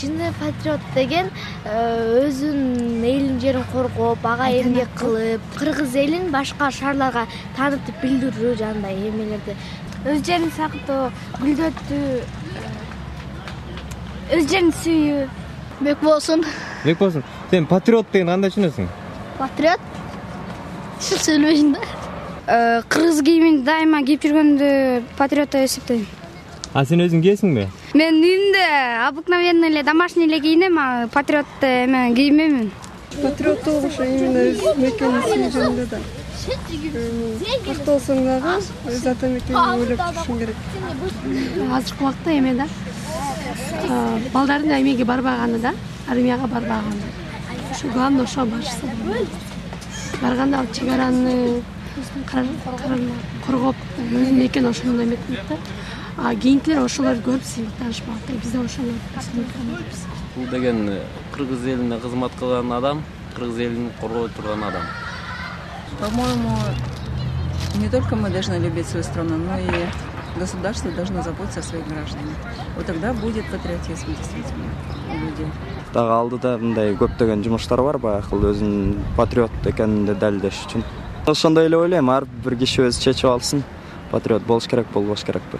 чын патриот деген өзүнүн элин жерин коргоп, ага эмгек кылып, кыргыз элин башка шаарларга таанытып билдирүү жагындай эмелерди. Өз жерин сактоо, гүлдөтүү, өз жерин сүйүү. Бекболсун. Бекболсун. Сен патриот деген кандай түшүнөсүң? Патриот? Сөйлөбөйсүң да. Кыргыз кийимин дайыма кийип жүргөндү патриот деп эсептейм. А сен өзүң кийесиңби? Мен үйүмдө обыкновенный эле домашний эле кийинем, а патриот эме киймеймин. Патриоттук ушу именно өз мекенин сүйгөндө да. Кактоосуң дагы өз ата мекениңди ойлоп жүрүшүң керек. Азыркы убакта эме да. Балдардын эмеге барбаганы да, армияга барбаганы. Ушу главный ошо барышса болот. Барганда ал чек араны коргоп, өзүнүн мекени ошондой эметет да. А кийинкилер ошолорду көрүп сыймыктанышпагат. Биз да ошону сыймыктанабыз. Бул деген кыргыз элине кызмат кылган адам, кыргыз элин коргой турган адам. По-моему, не только мы должны любить свою страну, но и государство должно заботиться о своих гражданах. Вот тогда будет патриотизм действительно у людей. Дагы алдыда мындай көптөгөн жумуштар бар, баягы өзүнүн патриот экенин далилдеш үчүн. Ошондой эле ойлойм, ар бир киши өзү чечип алсын, патриот болуш керек, болбош керекпи.